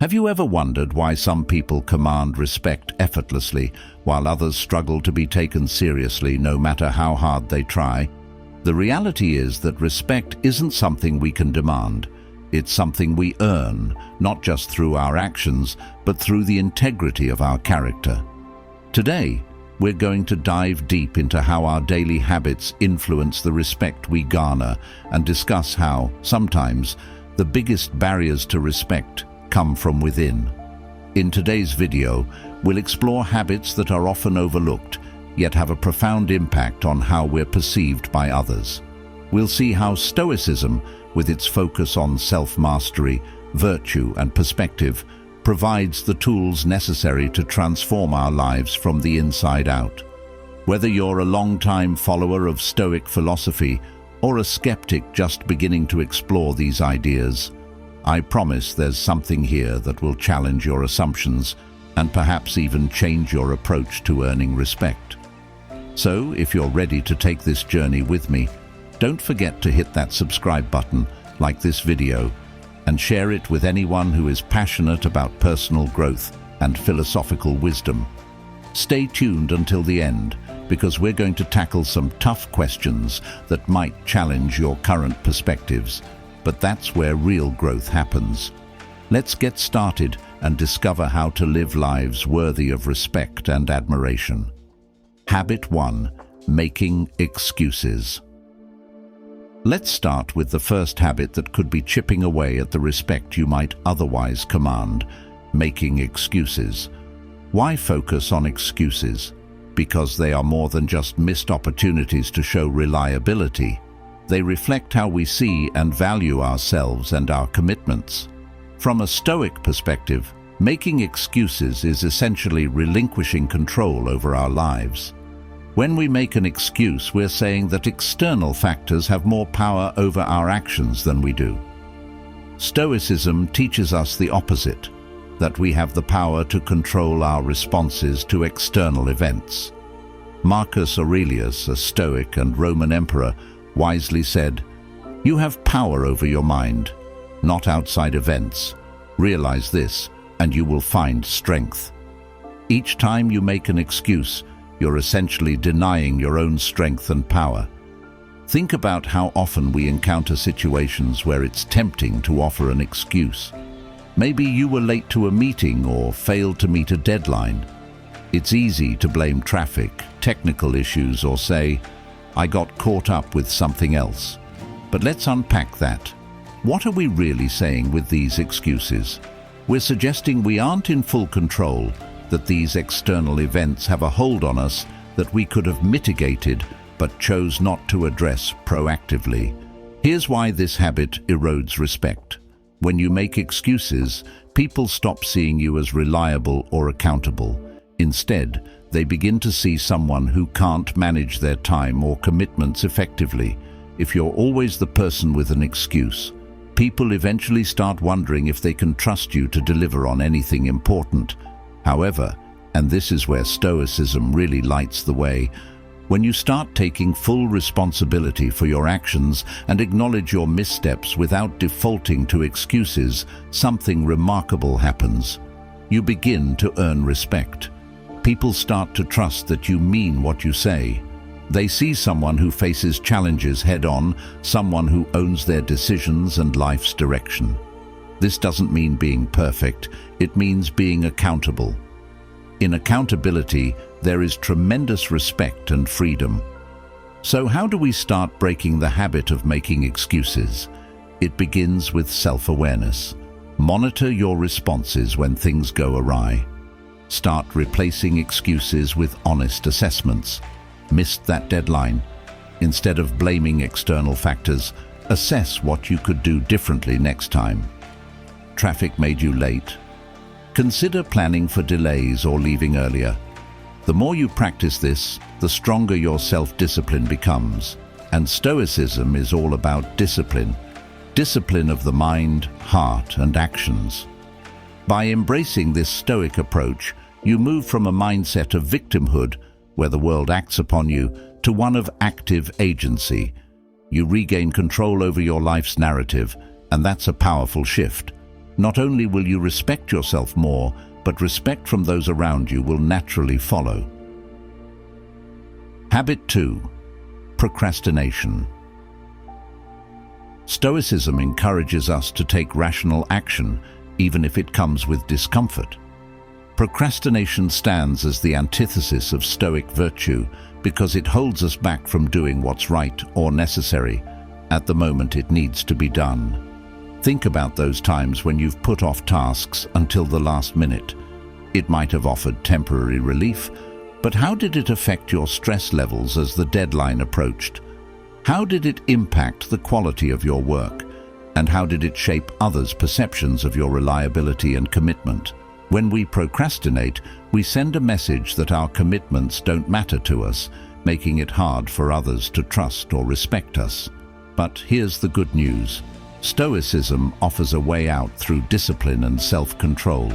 Have you ever wondered why some people command respect effortlessly while others struggle to be taken seriously no matter how hard they try? The reality is that respect isn't something we can demand. It's something we earn, not just through our actions, but through the integrity of our character. Today, we're going to dive deep into how our daily habits influence the respect we garner and discuss how, sometimes, the biggest barriers to respect come from within. In today's video, we'll explore habits that are often overlooked, yet have a profound impact on how we're perceived by others. We'll see how Stoicism, with its focus on self-mastery, virtue, and perspective, provides the tools necessary to transform our lives from the inside out. Whether you're a long-time follower of Stoic philosophy or a skeptic just beginning to explore these ideas, I promise there's something here that will challenge your assumptions and perhaps even change your approach to earning respect. So, if you're ready to take this journey with me, don't forget to hit that subscribe button, like this video, and share it with anyone who is passionate about personal growth and philosophical wisdom. Stay tuned until the end, because we're going to tackle some tough questions that might challenge your current perspectives. But that's where real growth happens. Let's get started and discover how to live lives worthy of respect and admiration. Habit 1. Making excuses. Let's start with the first habit that could be chipping away at the respect you might otherwise command: making excuses. Why focus on excuses? Because they are more than just missed opportunities to show reliability. They reflect how we see and value ourselves and our commitments. From a Stoic perspective, making excuses is essentially relinquishing control over our lives. When we make an excuse, we're saying that external factors have more power over our actions than we do. Stoicism teaches us the opposite, that we have the power to control our responses to external events. Marcus Aurelius, a Stoic and Roman emperor, wisely said, "You have power over your mind, not outside events. Realize this, and you will find strength." Each time you make an excuse, you're essentially denying your own strength and power. Think about how often we encounter situations where it's tempting to offer an excuse. Maybe you were late to a meeting or failed to meet a deadline. It's easy to blame traffic, technical issues, or say, "I got caught up with something else." But let's unpack that. What are we really saying with these excuses? We're suggesting we aren't in full control, that these external events have a hold on us that we could have mitigated but chose not to address proactively. Here's why this habit erodes respect. When you make excuses, people stop seeing you as reliable or accountable. Instead, they begin to see someone who can't manage their time or commitments effectively. If you're always the person with an excuse, people eventually start wondering if they can trust you to deliver on anything important. However, and this is where Stoicism really lights the way, when you start taking full responsibility for your actions and acknowledge your missteps without defaulting to excuses, something remarkable happens. You begin to earn respect. People start to trust that you mean what you say. They see someone who faces challenges head-on, someone who owns their decisions and life's direction. This doesn't mean being perfect, it means being accountable. In accountability, there is tremendous respect and freedom. So how do we start breaking the habit of making excuses? It begins with self-awareness. Monitor your responses when things go awry. Start replacing excuses with honest assessments. Missed that deadline? Instead of blaming external factors, assess what you could do differently next time. Traffic made you late? Consider planning for delays or leaving earlier. The more you practice this, the stronger your self-discipline becomes. And Stoicism is all about discipline. Discipline of the mind, heart, and actions. By embracing this Stoic approach, you move from a mindset of victimhood, where the world acts upon you, to one of active agency. You regain control over your life's narrative, and that's a powerful shift. Not only will you respect yourself more, but respect from those around you will naturally follow. Habit 2. Procrastination. Stoicism encourages us to take rational action, even if it comes with discomfort. Procrastination stands as the antithesis of Stoic virtue because it holds us back from doing what's right or necessary at the moment it needs to be done. Think about those times when you've put off tasks until the last minute. It might have offered temporary relief, but how did it affect your stress levels as the deadline approached? How did it impact the quality of your work? And how did it shape others' perceptions of your reliability and commitment? When we procrastinate, we send a message that our commitments don't matter to us, making it hard for others to trust or respect us. But here's the good news. Stoicism offers a way out through discipline and self-control.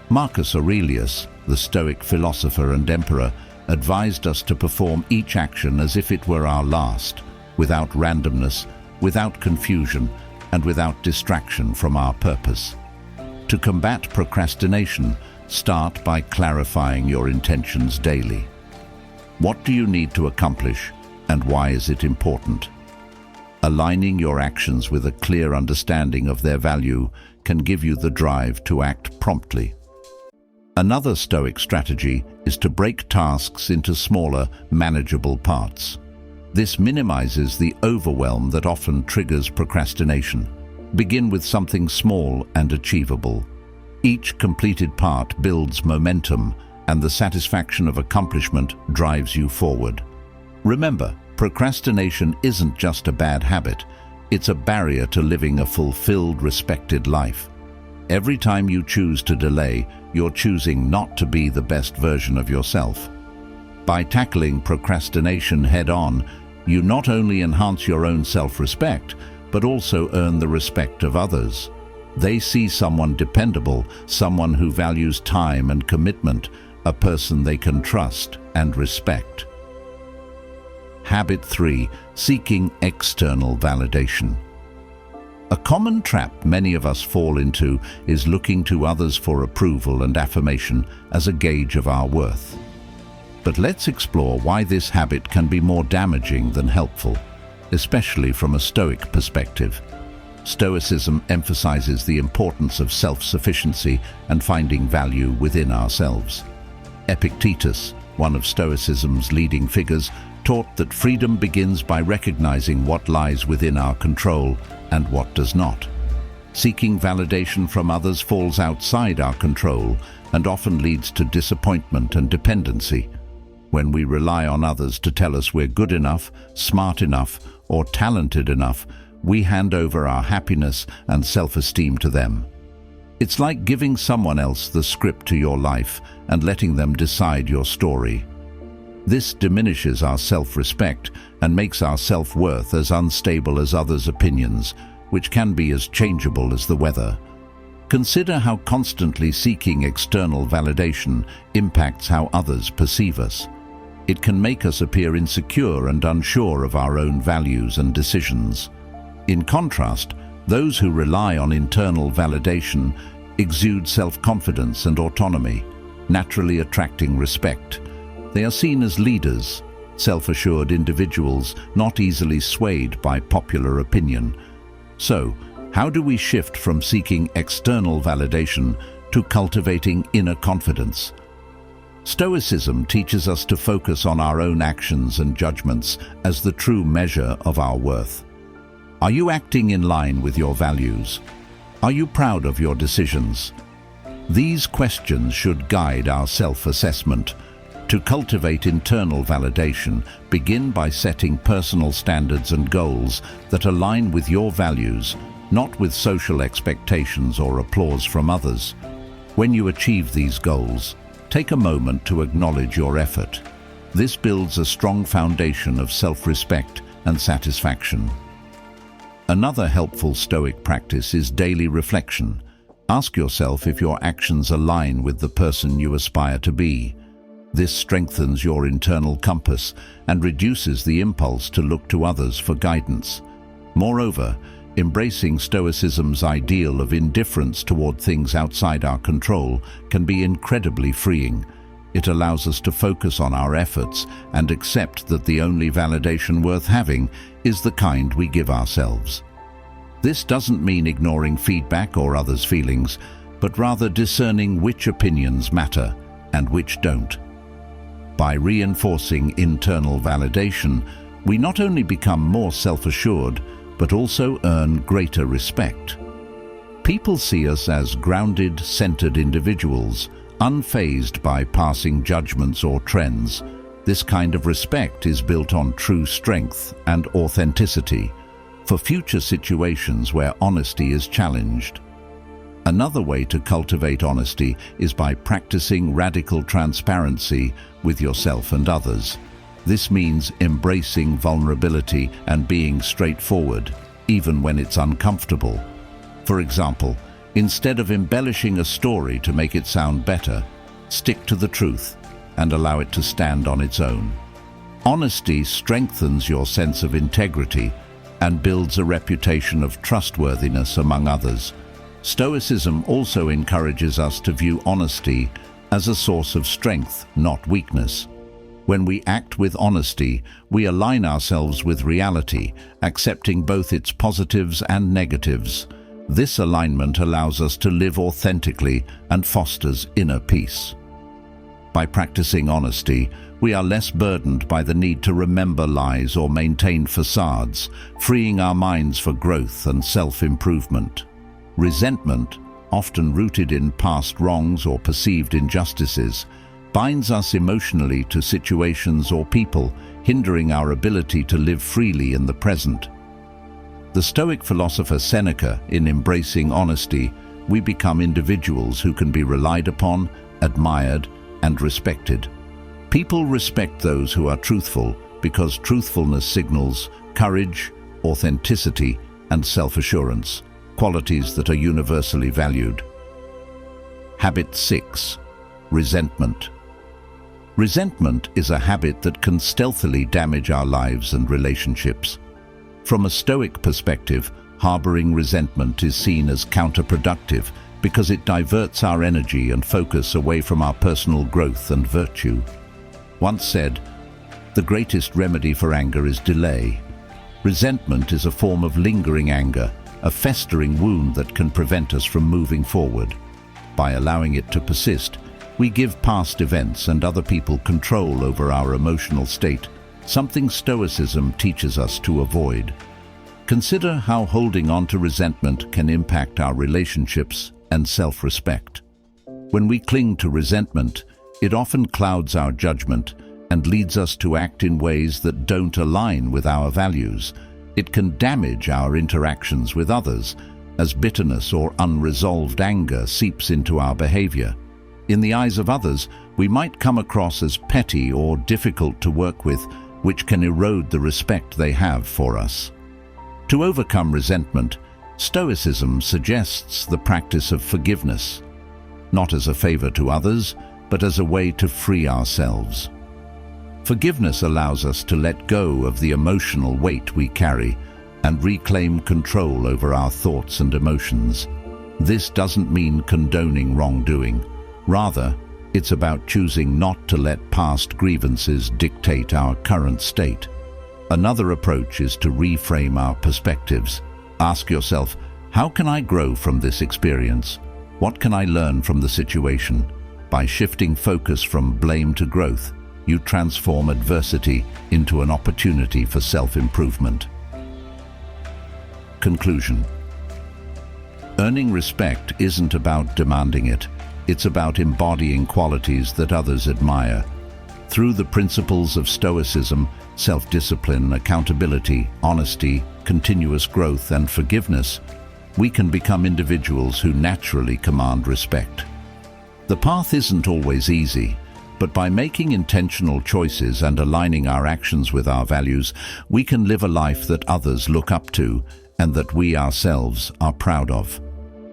Marcus Aurelius, the Stoic philosopher and emperor, advised us to perform each action as if it were our last, without randomness, without confusion, and without distraction from our purpose. To combat procrastination, start by clarifying your intentions daily. What do you need to accomplish, and why is it important? Aligning your actions with a clear understanding of their value can give you the drive to act promptly. Another Stoic strategy is to break tasks into smaller, manageable parts. This minimizes the overwhelm that often triggers procrastination. Begin with something small and achievable. Each completed part builds momentum, and the satisfaction of accomplishment drives you forward. Remember, procrastination isn't just a bad habit, it's a barrier to living a fulfilled, respected life. Every time you choose to delay, you're choosing not to be the best version of yourself. By tackling procrastination head-on, you not only enhance your own self-respect, but also earn the respect of others. They see someone dependable, someone who values time and commitment, a person they can trust and respect. Habit 3. Seeking external validation. A common trap many of us fall into is looking to others for approval and affirmation as a gauge of our worth. But let's explore why this habit can be more damaging than helpful, especially from a Stoic perspective. Stoicism emphasizes the importance of self-sufficiency and finding value within ourselves. Epictetus, one of Stoicism's leading figures, taught that freedom begins by recognizing what lies within our control and what does not. Seeking validation from others falls outside our control and often leads to disappointment and dependency. When we rely on others to tell us we're good enough, smart enough, or talented enough, we hand over our happiness and self-esteem to them. It's like giving someone else the script to your life and letting them decide your story. This diminishes our self-respect and makes our self-worth as unstable as others' opinions, which can be as changeable as the weather. Consider how constantly seeking external validation impacts how others perceive us. It can make us appear insecure and unsure of our own values and decisions. In contrast, those who rely on internal validation exude self-confidence and autonomy, naturally attracting respect. They are seen as leaders, self-assured individuals not easily swayed by popular opinion. So, how do we shift from seeking external validation to cultivating inner confidence? Stoicism teaches us to focus on our own actions and judgments as the true measure of our worth. Are you acting in line with your values? Are you proud of your decisions? These questions should guide our self-assessment. To cultivate internal validation, begin by setting personal standards and goals that align with your values, not with social expectations or applause from others. When you achieve these goals, take a moment to acknowledge your effort. This builds a strong foundation of self-respect and satisfaction. Another helpful Stoic practice is daily reflection. Ask yourself if your actions align with the person you aspire to be. This strengthens your internal compass and reduces the impulse to look to others for guidance. Moreover, Embracing Stoicism's ideal of indifference toward things outside our control can be incredibly freeing. It allows us to focus on our efforts and accept that the only validation worth having is the kind we give ourselves. This doesn't mean ignoring feedback or others' feelings, but rather discerning which opinions matter and which don't. By reinforcing internal validation, we not only become more self-assured, but also earn greater respect. People see us as grounded, centered individuals, unfazed by passing judgments or trends. This kind of respect is built on true strength and authenticity for future situations where honesty is challenged. Another way to cultivate honesty is by practicing radical transparency with yourself and others. This means embracing vulnerability and being straightforward, even when it's uncomfortable. For example, instead of embellishing a story to make it sound better, stick to the truth and allow it to stand on its own. Honesty strengthens your sense of integrity and builds a reputation of trustworthiness among others. Stoicism also encourages us to view honesty as a source of strength, not weakness. When we act with honesty, we align ourselves with reality, accepting both its positives and negatives. This alignment allows us to live authentically and fosters inner peace. By practicing honesty, we are less burdened by the need to remember lies or maintain facades, freeing our minds for growth and self-improvement. Resentment, often rooted in past wrongs or perceived injustices, binds us emotionally to situations or people, hindering our ability to live freely in the present. The Stoic philosopher Seneca, in embracing honesty, we become individuals who can be relied upon, admired, and respected. People respect those who are truthful because truthfulness signals courage, authenticity, and self-assurance, qualities that are universally valued. Habit 6. Resentment. Resentment is a habit that can stealthily damage our lives and relationships. From a Stoic perspective, harboring resentment is seen as counterproductive because it diverts our energy and focus away from our personal growth and virtue. Once said, "The greatest remedy for anger is delay." Resentment is a form of lingering anger, a festering wound that can prevent us from moving forward. By allowing it to persist, we give past events and other people control over our emotional state, something Stoicism teaches us to avoid. Consider how holding on to resentment can impact our relationships and self-respect. When we cling to resentment, it often clouds our judgment and leads us to act in ways that don't align with our values. It can damage our interactions with others, as bitterness or unresolved anger seeps into our behavior. In the eyes of others, we might come across as petty or difficult to work with, which can erode the respect they have for us. To overcome resentment, Stoicism suggests the practice of forgiveness, not as a favor to others, but as a way to free ourselves. Forgiveness allows us to let go of the emotional weight we carry and reclaim control over our thoughts and emotions. This doesn't mean condoning wrongdoing. Rather, it's about choosing not to let past grievances dictate our current state. Another approach is to reframe our perspectives. Ask yourself, how can I grow from this experience? What can I learn from the situation? By shifting focus from blame to growth, you transform adversity into an opportunity for self-improvement. Conclusion. Earning respect isn't about demanding it. It's about embodying qualities that others admire. Through the principles of Stoicism, self-discipline, accountability, honesty, continuous growth, and forgiveness, we can become individuals who naturally command respect. The path isn't always easy, but by making intentional choices and aligning our actions with our values, we can live a life that others look up to and that we ourselves are proud of.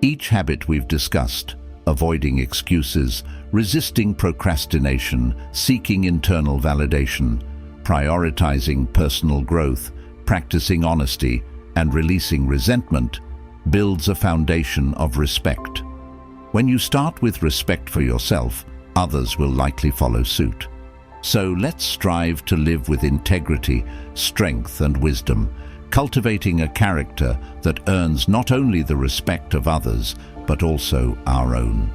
Each habit we've discussed, avoiding excuses, resisting procrastination, seeking internal validation, prioritizing personal growth, practicing honesty, and releasing resentment builds a foundation of respect. When you start with respect for yourself, others will likely follow suit. So let's strive to live with integrity, strength, and wisdom, cultivating a character that earns not only the respect of others, but also our own.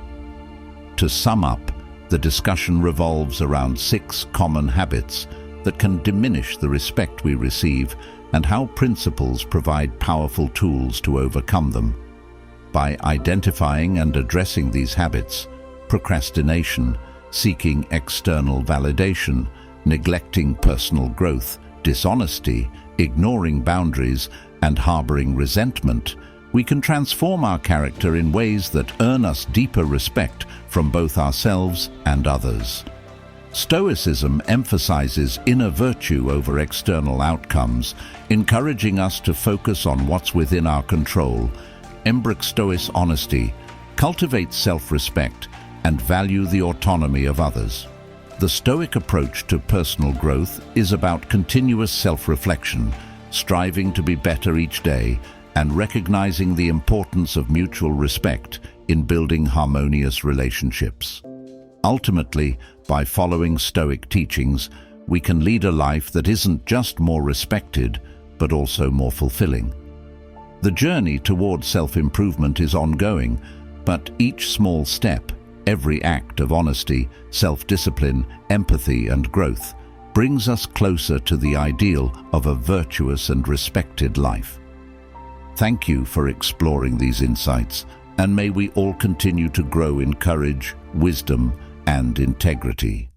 To sum up, the discussion revolves around 6 common habits that can diminish the respect we receive and how principles provide powerful tools to overcome them. By identifying and addressing these habits, procrastination, seeking external validation, neglecting personal growth, dishonesty, ignoring boundaries, and harboring resentment, we can transform our character in ways that earn us deeper respect from both ourselves and others. Stoicism emphasizes inner virtue over external outcomes, encouraging us to focus on what's within our control, embrace Stoic honesty, cultivate self-respect, and value the autonomy of others. The Stoic approach to personal growth is about continuous self-reflection, striving to be better each day, and recognizing the importance of mutual respect in building harmonious relationships. Ultimately, by following Stoic teachings, we can lead a life that isn't just more respected, but also more fulfilling. The journey toward self-improvement is ongoing, but each small step, every act of honesty, self-discipline, empathy, and growth brings us closer to the ideal of a virtuous and respected life. Thank you for exploring these insights, and may we all continue to grow in courage, wisdom, and integrity.